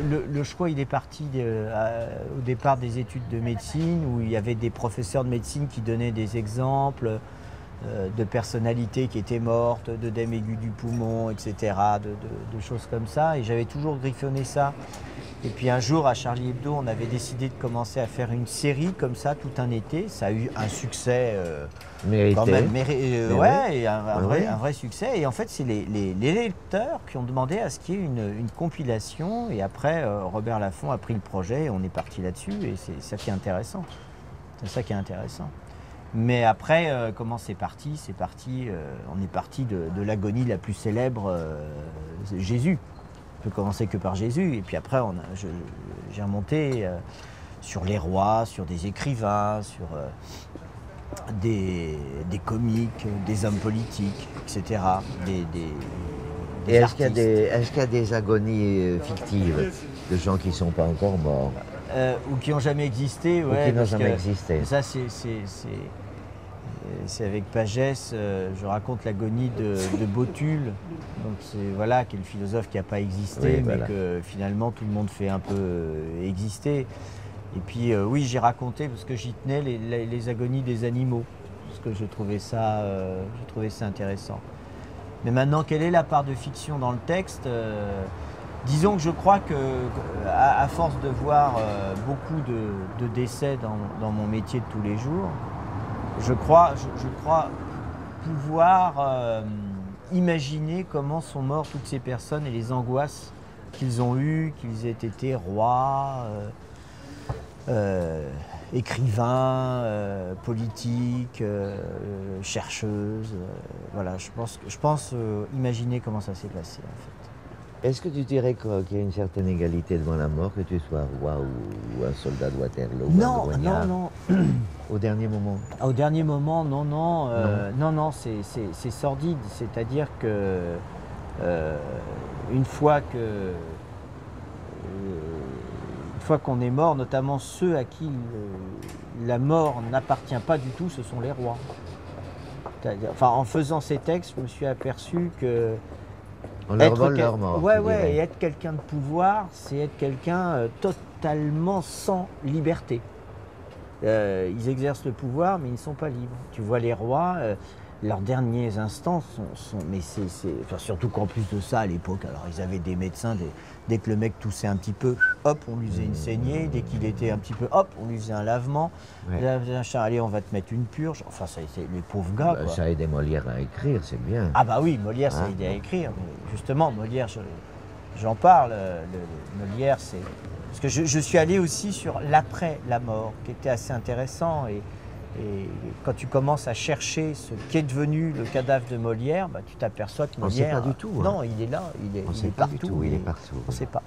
le choix, il est parti au départ des études de médecine, où il y avait des professeurs de médecine qui donnaient des exemples de personnalités qui étaient mortes, d'œdème aigu du poumon, etc., de choses comme ça. Et j'avais toujours griffonné ça. Et puis un jour, à Charlie Hebdo, on avait décidé de commencer à faire une série comme ça, tout un été. Ça a eu un succès mérité. quand même, Ouais. et un vrai succès. Et en fait, c'est les lecteurs qui ont demandé à ce qu'il y ait une compilation. Et après, Robert Laffont a pris le projet et on est parti là-dessus. Et c'est ça qui est intéressant. C'est ça qui est intéressant. Mais après, comment c'est parti? On est parti de l'agonie la plus célèbre, Jésus. On peut commencer que par Jésus. Et puis après, j'ai remonté sur les rois, sur des écrivains, sur des comiques, des hommes politiques, etc. Et est-ce qu'il y a des agonies fictives de gens qui ne sont pas encore morts? Ou qui n'ont jamais existé, Ou qui n'ont jamais existé. Ça, c'est avec Pagès, je raconte l'agonie de Botul, donc voilà, qui est le philosophe qui n'a pas existé, Oui, mais voilà. que finalement tout le monde fait un peu exister. Et puis oui, j'ai raconté, parce que j'y tenais, les agonies des animaux, parce que je trouvais ça intéressant. Mais maintenant, quelle est la part de fiction dans le texte? Disons que je crois que, à force de voir beaucoup de décès dans mon métier de tous les jours, je crois pouvoir imaginer comment sont mortes toutes ces personnes et les angoisses qu'ils ont eues, qu'ils aient été rois, écrivains, politiques, chercheuses. Voilà, je pense imaginer comment ça s'est passé en fait. Est-ce que tu dirais qu'il y a une certaine égalité devant la mort, que tu sois roi ou un soldat de Waterloo ou un Non, grognard, non. au dernier moment? Au dernier moment, non, c'est sordide. C'est-à-dire que une fois qu'on est mort, notamment ceux à qui la mort n'appartient pas du tout, ce sont les rois. Enfin, en faisant ces textes, je me suis aperçu que On leur vole leur mort. et être quelqu'un de pouvoir, c'est être quelqu'un totalement sans liberté. Ils exercent le pouvoir, mais ils ne sont pas libres. Tu vois les rois, leurs derniers instants mais enfin, surtout qu'en plus de ça, à l'époque, alors ils avaient des médecins, dès que le mec toussait un petit peu, hop, on lui faisait une saignée, dès qu'il était un petit peu, hop, on lui faisait un lavement. Ouais. Là, allez, on va te mettre une purge. Enfin, c'est les pauvres gars, quoi. Ça aide Molière à écrire, c'est bien. Ah bah oui, Molière, ça a aidé à écrire. Mais justement, Molière, j'en parle. Molière, c'est... Parce que je suis allé aussi sur l'après la mort, qui était assez intéressant. Et quand tu commences à chercher ce qu'est devenu le cadavre de Molière, bah, tu t'aperçois que Molière... On ne sait pas du tout. Non, il est là, il est On ne sait pas partout. du tout, il est partout. On ne sait pas.